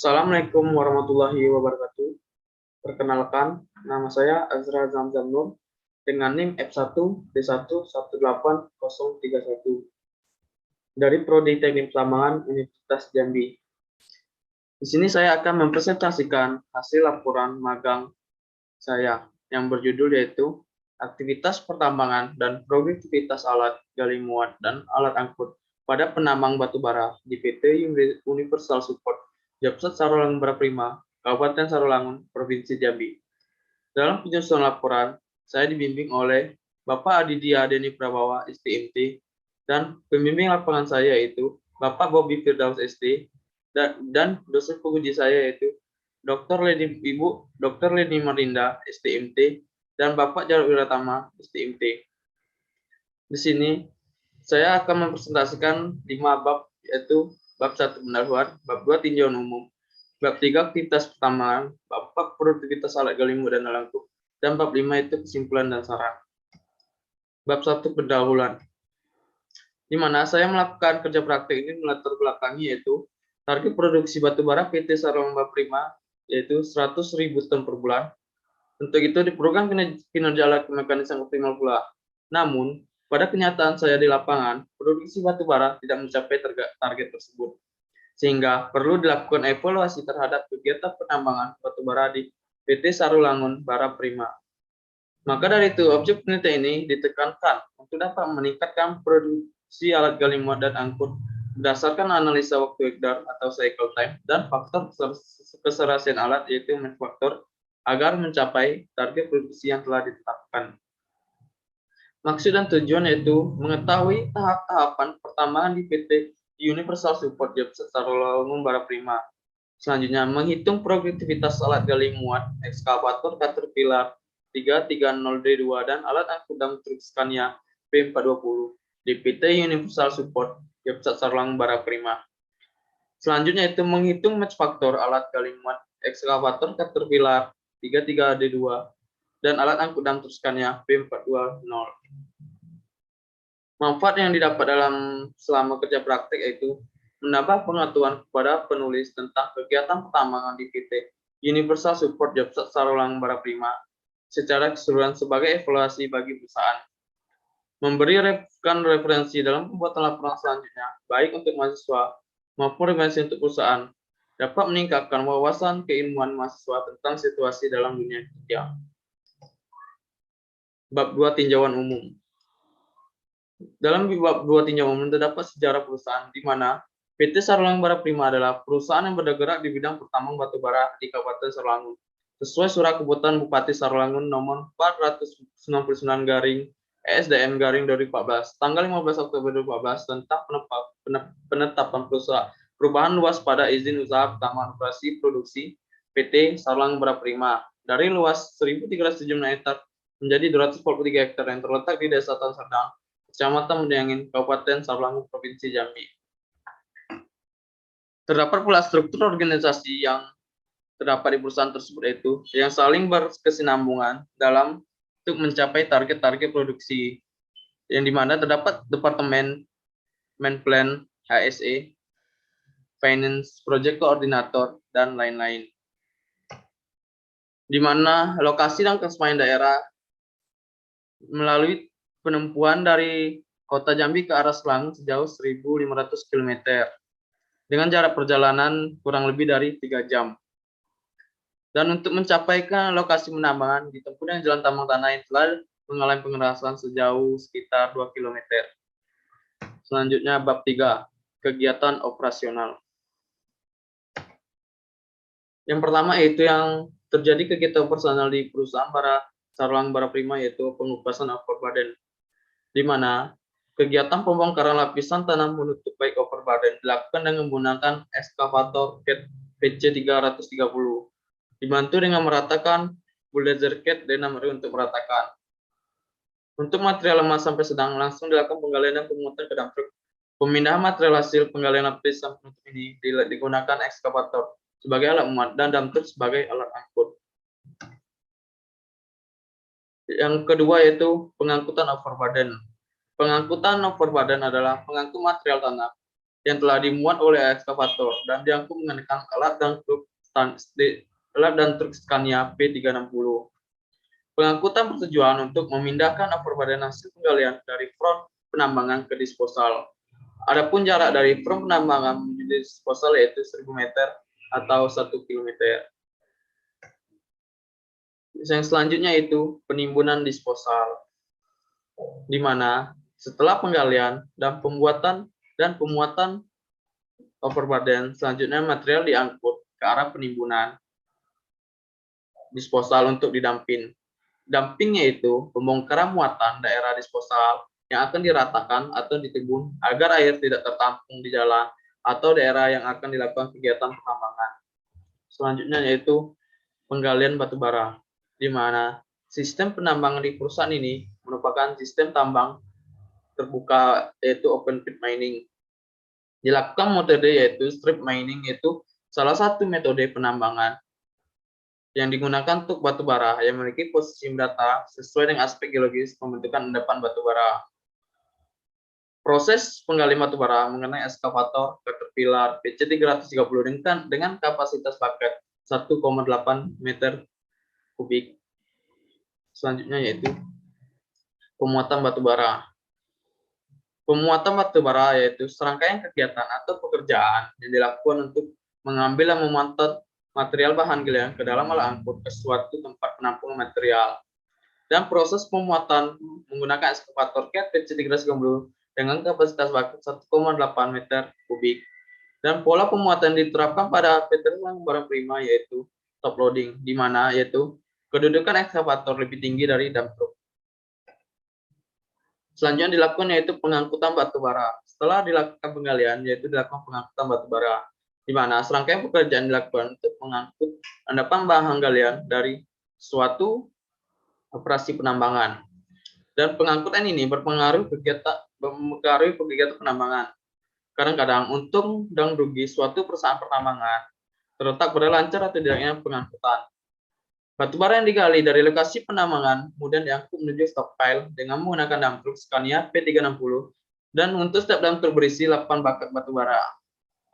Assalamualaikum warahmatullahi wabarakatuh. Perkenalkan, nama saya Azra Zamzam Nur dengan NIM F1D1 18031 dari Prodi Teknik Petambangan Universitas Jambi. Di sini saya akan mempresentasikan hasil laporan magang saya yang berjudul yaitu Aktivitas Pertambangan dan Produktivitas Alat Gali Muat dan Alat Angkut pada Penambang Batubara di PT Universal Support Japsat Sarolangun Baraprima, Kabupaten Sarolangun, Provinsi Jambi. Dalam penyusunan laporan, saya dibimbing oleh Bapak Aditya Deni Prabawa, STMT, dan pembimbing lapangan saya yaitu Bapak Bobi Firdaus, ST, dan dosen penguji saya yaitu Ibu Dr. Leni Marinda, STMT, dan Bapak Jarod Wiratama, STMT. Di sini saya akan mempresentasikan 5 bab, yaitu bab 1 pendahuluan, bab 2 tinjauan umum, bab 3 aktivitas pertambangan, bab 4 produktivitas alat gali muat dan alat angkut, dan bab 5 itu kesimpulan dan saran. Bab 1 pendahuluan, di mana saya melakukan kerja praktik ini melatar belakangi yaitu target produksi batubara PT Sarolangun Baraprima yaitu 100.000 ton per bulan. Untuk itu diperlukan kinerja alat mekanis yang optimal pula. Namun, pada kenyataan saya di lapangan, produksi batubara tidak mencapai target tersebut. Sehingga perlu dilakukan evaluasi terhadap kegiatan penambangan batubara di PT Sarolangun Baraprima. Maka dari itu, objek penelitian ini ditekankan untuk dapat meningkatkan produksi alat gali muat dan angkut berdasarkan analisa waktu edar atau cycle time dan faktor keserasian alat yaitu manufaktur agar mencapai target produksi yang telah ditetapkan. Maksud dan tujuan yaitu mengetahui tahap-tahapan pertambangan di PT Universal Support Japsat Sarolangun Baraprima. Selanjutnya, menghitung produktivitas alat gali muat, ekskavator Caterpillar 330D2 dan alat angkut dump truck Scania P420 di PT Universal Support Japsat Sarolangun Baraprima. Selanjutnya itu menghitung match faktor alat gali muat, ekskavator Caterpillar 33D2 dan alat angkut dump truck Scania P420. Manfaat yang didapat selama kerja praktik yaitu menambah pengetahuan kepada penulis tentang kegiatan pertambangan di PT Universal Support Japsat Sarolangun Baraprima secara keseluruhan sebagai evaluasi bagi perusahaan. Memberi referensi dalam pembuatan laporan selanjutnya, baik untuk mahasiswa maupun referensi untuk perusahaan, dapat meningkatkan wawasan keilmuan mahasiswa tentang situasi dalam dunia kerja. Bab 2 tinjauan umum. Dalam bab 2 tinjauan umum terdapat sejarah perusahaan di mana PT Sarolangun Baraprima adalah perusahaan yang bergerak di bidang pertambang batubara di Kabupaten Sarolangun. Sesuai surat keputusan Bupati Sarolangun nomor 499 garing ESDM garing 2014 tanggal 15 Oktober 2014 tentang penetapan perubahan luas pada izin usaha pertambangan operasi produksi PT Sarolangun Baraprima dari luas 1.376 hektar menjadi 243 hektar yang terletak di Desa Tan Serdang, Kecamatan Mendiangin, Kabupaten Sarolangun, Provinsi Jambi. Terdapat pula struktur organisasi yang terdapat di perusahaan tersebut yaitu yang saling berkesinambungan dalam untuk mencapai target-target produksi, yang dimana terdapat Departemen Plan, HSE, Finance, Project Coordinator, dan lain-lain. Di mana lokasi dan keseimbangan daerah melalui penempuhan dari Kota Jambi ke arah Selang sejauh 1.500 km dengan jarak perjalanan kurang lebih dari 3 jam. Dan untuk mencapai ke lokasi penambangan ditempuh dengan jalan tambang tanah yang telah mengalami pengerasan sejauh sekitar 2 km. Selanjutnya bab 3, kegiatan operasional. Yang pertama yaitu yang terjadi kegiatan operasional di perusahaan Sarolangun Baraprima yaitu pengupasan overburden, di mana kegiatan pembongkaran lapisan tanah menutup baik overburden dilakukan dengan menggunakan ekskavator Cat PC 330, dibantu dengan meratakan bulldozer Cat D6R untuk meratakan. Untuk material lemah sampai sedang langsung dilakukan penggalian dan pemuatan ke dump truck. Pemindahan material hasil penggalian lapisan penutup ini digunakan ekskavator sebagai alat muat dan dump truck sebagai alat angkut. Yang kedua yaitu pengangkutan overburden. Pengangkutan overburden adalah pengangkut material tanah yang telah dimuat oleh ekskavator dan diangkut menggunakan alat dan truk Scania P360. Pengangkutan bertujuan untuk memindahkan overburden hasil penggalian dari front penambangan ke disposal. Adapun jarak dari front penambangan menuju disposal yaitu 1000 meter atau 1 kilometer. Yang selanjutnya itu penimbunan disposal, di mana setelah penggalian dan pemuatan overburden, selanjutnya material diangkut ke arah penimbunan disposal untuk didamping. Dampingnya itu pembongkaran muatan daerah disposal yang akan diratakan atau ditebun agar air tidak tertampung di jalan atau daerah yang akan dilakukan kegiatan penambangan. Selanjutnya yaitu penggalian batu bara, di mana sistem penambangan di perusahaan ini merupakan sistem tambang terbuka yaitu open pit mining. Dilakukan metode yaitu strip mining, yaitu salah satu metode penambangan yang digunakan untuk batu bara yang memiliki posisi mendata sesuai dengan aspek geologis pembentukan endapan batu bara. Proses penggalian batu bara mengenai ekskavator Caterpillar PC330 dengan kapasitas bucket 1,8 meter kubik. Selanjutnya yaitu pemuatan batu bara. Pemuatan batu bara yaitu serangkaian kegiatan atau pekerjaan yang dilakukan untuk mengambil dan memuat material bahan galian ke dalam alat angkut ke suatu tempat penampungan material. Dan proses pemuatan menggunakan ekskavator Cat PC330 dengan kapasitas bucket 1,8 meter kubik. Dan pola pemuatan diterapkan pada veteran barang prima yaitu top loading, di mana yaitu kedudukan ekskavator lebih tinggi dari dump truck. Selanjutnya dilakukan yaitu pengangkutan batu bara. Setelah dilakukan penggalian yaitu dilakukan pengangkutan batu bara, di mana serangkaian pekerjaan dilakukan untuk mengangkut endapan bahan galian dari suatu operasi penambangan. Dan pengangkutan ini berpengaruh kegiatan penambangan. Kadang-kadang untung dan rugi suatu perusahaan penambangan terletak pada lancar atau tidaknya pengangkutan. Batu bara yang digali dari lokasi penambangan kemudian diangkut menuju stockpile dengan menggunakan dump truck Scania P360, dan untuk setiap dump truck berisi 8 bucket batu bara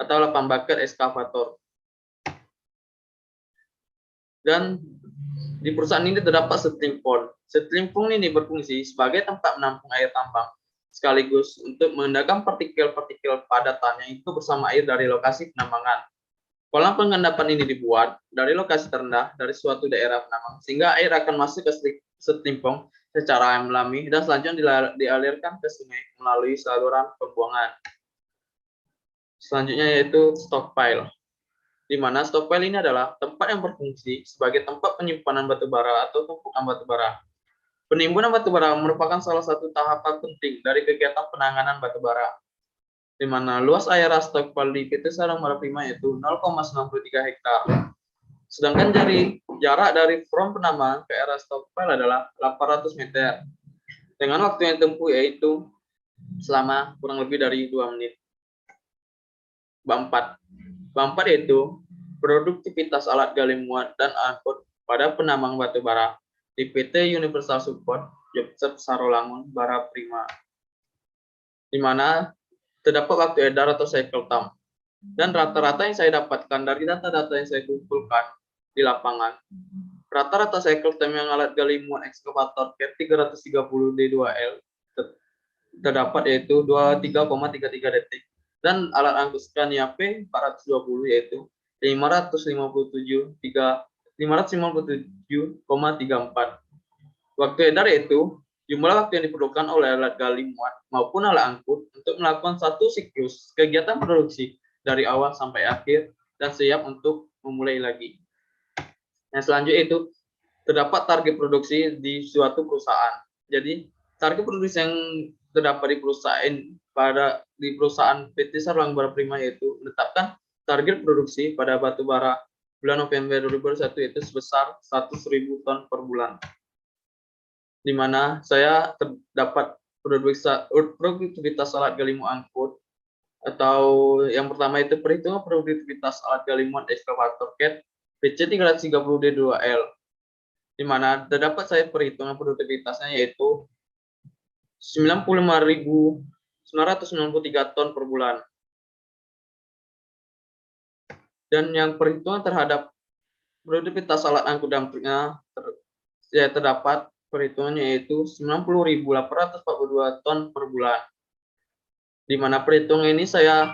atau 8 bucket ekskavator. Dan di perusahaan ini terdapat settling pond. Settling pond ini berfungsi sebagai tempat menampung air tambang sekaligus untuk mengendalikan partikel-partikel padatan yang itu bersama air dari lokasi penambangan. Kolam pengendapan ini dibuat dari lokasi terendah dari suatu daerah penambang sehingga air akan masuk ke settling pond secara alami dan selanjutnya dialirkan ke sungai melalui saluran pembuangan. Selanjutnya yaitu stockpile, di mana stockpile ini adalah tempat yang berfungsi sebagai tempat penyimpanan batu bara atau tumpukan batu bara. Penimbunan batu bara merupakan salah satu tahapan penting dari kegiatan penanganan batu bara, di mana luas area stockpile di PT Sarang Bara Prima yaitu 0,93 hektar. Sedangkan jarak dari front penambangan ke area stockpile adalah 800 meter. Dengan waktu yang tempuh yaitu selama kurang lebih dari 2 menit. Bab 4 yaitu produktivitas alat gali muat dan angkut pada penambang batu bara di PT Universal Support Jobset Sarolangun Bara Prima, di mana terdapat waktu edar atau cycle time. Dan rata-rata yang saya dapatkan dari data-data yang saya kumpulkan di lapangan, rata-rata cycle time yang alat gali muat ekskavator Cat 330 D2L terdapat yaitu 23,33 detik, dan alat angkut Scania P420 yaitu 557,34. Waktu edar yaitu jumlah waktu yang diperlukan oleh alat gali muat maupun alat angkut untuk melakukan satu siklus kegiatan produksi dari awal sampai akhir dan siap untuk memulai lagi. Yang selanjutnya itu terdapat target produksi di suatu perusahaan. Jadi target produksi yang terdapat di perusahaan PT Sarlang Bara Prima yaitu menetapkan target produksi pada batu bara bulan November 2021 yaitu sebesar 100.000 ton per bulan, di mana saya terdapat produktivitas alat gali muat angkut, atau yang pertama itu perhitungan produktivitas alat gali muat ekskavator Cat PC330D2L, di mana terdapat saya perhitungan produktivitasnya yaitu 95.993 ton per bulan. Dan yang perhitungan terhadap produktivitas alat angkut dump truknya terdapat perhitungannya yaitu 90.842 ton per bulan. Di mana perhitungan ini saya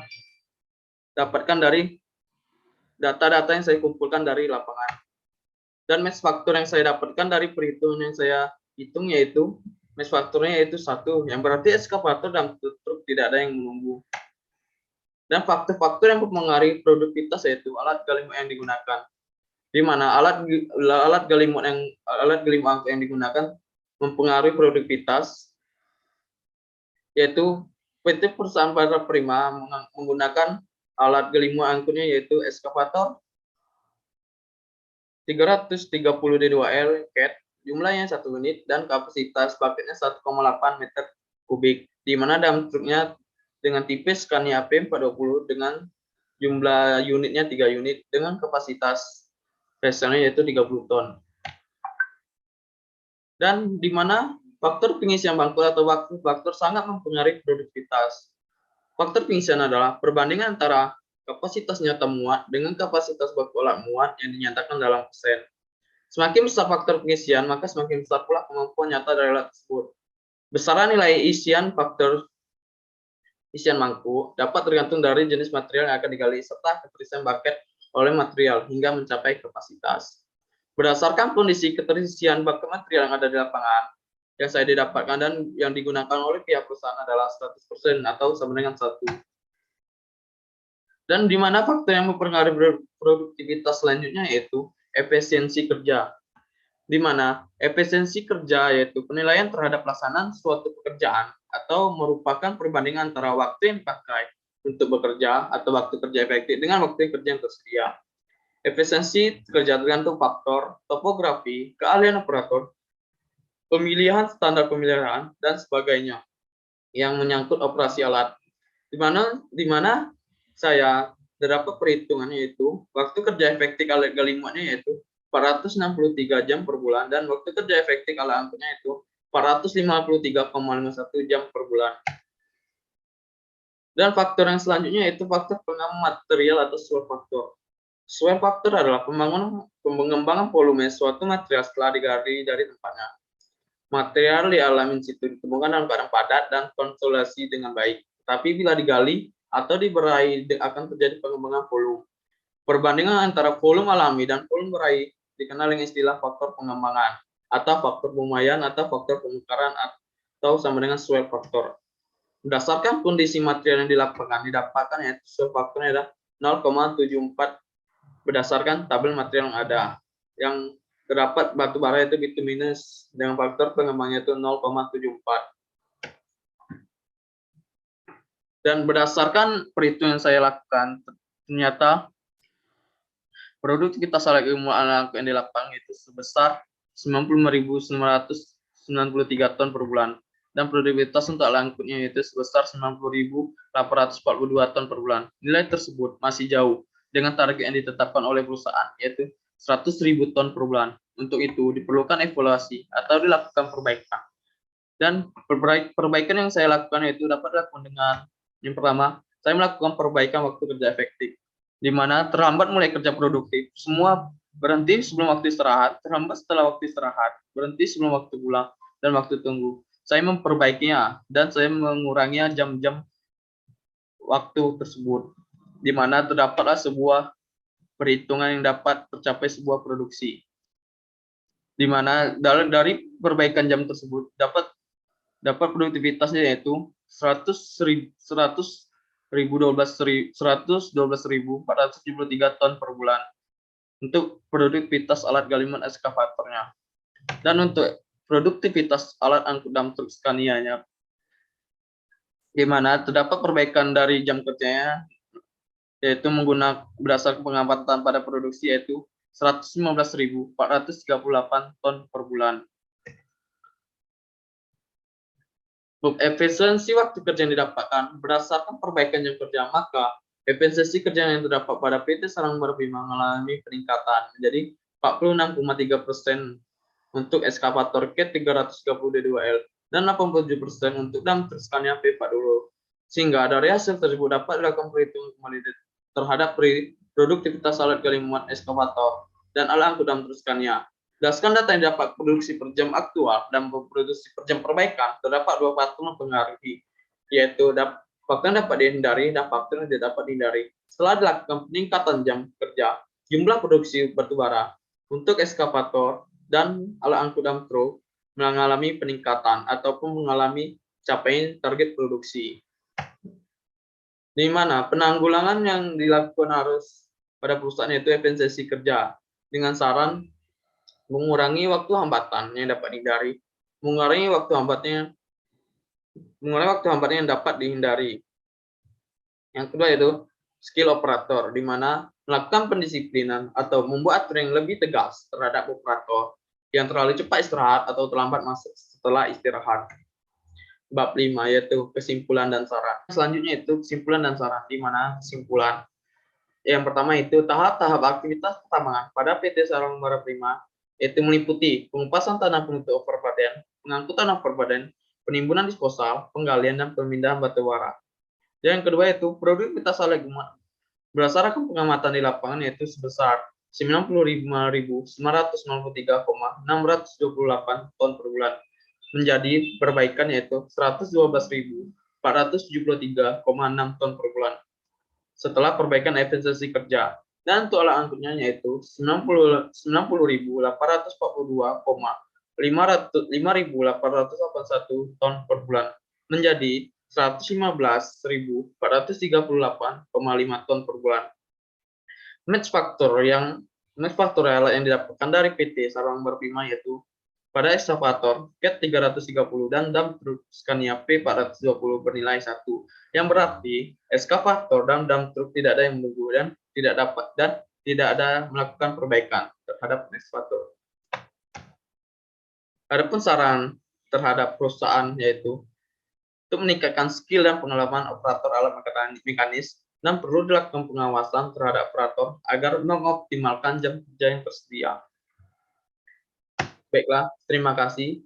dapatkan dari data-data yang saya kumpulkan dari lapangan. Dan mass faktor yang saya dapatkan dari perhitungan yang saya hitung yaitu mass faktornya yaitu 1, yang berarti eskavator dan truk tidak ada yang menunggu. Dan faktor-faktor yang mempengaruhi produktivitas yaitu alat gali muat yang digunakan. Di mana alat gali muat yang digunakan mempengaruhi produktivitas, yaitu PT Perusahaan Bata Prima menggunakan alat gali muat angkutnya yaitu eskavator 330 D2L CAT, jumlahnya 1 unit dan kapasitas paketnya 1,8 meter kubik, di mana dump truknya dengan tipe Scania P420 dengan jumlah unitnya 3 unit dengan kapasitas veselnya yaitu 30 ton. Dan di mana faktor pengisian bangku atau waktu faktor sangat mempengaruhi produktivitas. Faktor pengisian adalah perbandingan antara kapasitas nyata muat dengan kapasitas baku alat muat yang dinyatakan dalam persen. Semakin besar faktor pengisian, maka semakin besar pula kemampuan nyata dari alat tersebut. Besaran nilai isian faktor isian mangkuk dapat tergantung dari jenis material yang akan digali serta keterisian bucket oleh material hingga mencapai kapasitas. Berdasarkan kondisi keterisian bucket material yang ada di lapangan, yang saya didapatkan dan yang digunakan oleh pihak perusahaan adalah 100% atau sama dengan 1. Dan di mana faktor yang mempengaruhi produktivitas selanjutnya yaitu efisiensi kerja. Di mana efisiensi kerja yaitu penilaian terhadap pelaksanaan suatu pekerjaan atau merupakan perbandingan antara waktu yang dipakai untuk bekerja atau waktu kerja efektif dengan waktu kerja yang tersedia. Efisiensi kerja tergantung faktor topografi, keahlian operator, pemilihan standar pemeliharaan, dan sebagainya yang menyangkut operasi alat. Di mana saya terdapat perhitungannya yaitu waktu kerja efektif alat gali muatnya yaitu 463 jam per bulan dan waktu kerja efektif alat angkutnya itu 453,51 jam per bulan. Dan faktor yang selanjutnya yaitu faktor pengaman material atau swell factor. Swell factor adalah pengembangan volume suatu material setelah digali dari tempatnya. Material di alam in situ ditemukan dalam keadaan padat dan konsolidasi dengan baik. Tapi bila digali atau diberai akan terjadi pengembangan volume. Perbandingan antara volume alami dan volume berai dikenal dengan istilah faktor pengembangan atau faktor pemuaian atau faktor pemekaran atau sama dengan swell factor. Berdasarkan kondisi material yang di lapangan didapatkan yaitu swell factornya adalah 0,74 berdasarkan tabel material yang ada. Yang terdapat batu bara itu bituminous dengan faktor pengembangnya itu 0,74. Dan berdasarkan perhitungan yang saya lakukan, ternyata produktivitas alat ilmu anak yang di lapangan itu sebesar 95.993 ton per bulan. Dan produktivitas untuk alat angkutnya itu sebesar 90.842 ton per bulan. Nilai tersebut masih jauh dengan target yang ditetapkan oleh perusahaan, yaitu 100.000 ton per bulan. Untuk itu diperlukan evaluasi atau dilakukan perbaikan. Dan perbaikan yang saya lakukan yaitu dapat dilakukan dengan yang pertama, saya melakukan perbaikan waktu kerja efektif, di mana terlambat mulai kerja produktif, semua berhenti sebelum waktu istirahat, terlambat setelah waktu istirahat, berhenti sebelum waktu pulang, dan waktu tunggu. Saya memperbaikinya, dan saya menguranginya jam-jam waktu tersebut, di mana terdapatlah sebuah perhitungan yang dapat tercapai sebuah produksi, di mana dari perbaikan jam tersebut dapat produktivitasnya yaitu 112.473 ton per bulan untuk produktivitas alat gali muat eskavatornya. Dan untuk produktivitas alat angkut dump truk Scania-nya, di mana terdapat perbaikan dari jam kerjanya yaitu menggunakan berdasarkan pengamatan pada produksi yaitu 115.438 ton per bulan. Efisiensi waktu kerja yang didapatkan berdasarkan perbaikan jam kerja, maka efisiensi kerja yang terdapat pada PT Sarang Bima mengalami peningkatan menjadi 46,3% untuk eskavator CAT 330 D2L dan 87% untuk dump truk Scania P420. Sehingga dari hasil tersebut dapat dilakukan perhitungan kembali terhadap produktivitas alat gali muat eskavator, dan alat angkut dan meneruskannya. Berdasarkan data yang dapat produksi per jam aktual dan produksi per jam perbaikan, terdapat dua faktor mempengaruhi, yaitu faktor yang dapat dihindari dan faktor yang tidak dapat dihindari. Setelah dilakukan peningkatan jam kerja, jumlah produksi batubara untuk eskavator dan alat angkut dan truk mengalami peningkatan ataupun mengalami capaian target produksi. Di mana penanggulangan yang dilakukan harus pada perusahaan yaitu efisiensi kerja dengan saran mengurangi waktu hambatan yang dapat dihindari, mengurangi waktu hambatnya yang dapat dihindari. Yang kedua yaitu skill operator, di mana melakukan pendisiplinan atau membuat aturan yang lebih tegas terhadap operator yang terlalu cepat istirahat atau terlambat masuk setelah istirahat. Bab 5 yaitu kesimpulan dan saran. Selanjutnya itu kesimpulan dan saran, di mana kesimpulan yang pertama itu tahap-tahap aktivitas pertambangan pada PT Sarang Bara Prima itu meliputi pengupasan tanah penutup overburden, pengangkutan overburden, penimbunan disposal, penggalian dan pemindahan batu bara. Yang kedua itu produktivitas alat berdasarkan pengamatan di lapangan yaitu sebesar 95.993,628 ton per bulan, menjadi perbaikan yaitu 112.473,6 ton per bulan setelah perbaikan efisiensi kerja. Dan untuk alat angkutnya yaitu 90.881 ton per bulan menjadi 115.438,5 ton per bulan. Match faktor yang didapatkan dari PT Sarang Berpima yaitu pada eskavator CAT 330 dan dump truk Scania P 420 bernilai 1, yang berarti eskavator dan dump truk tidak ada yang menunggu dan tidak ada melakukan perbaikan terhadap eskavator. Adapun saran terhadap perusahaan yaitu untuk meningkatkan skill dan pengalaman operator alat mekanis dan perlu dilakukan pengawasan terhadap operator agar mengoptimalkan jam kerja yang tersedia. Baiklah, terima kasih.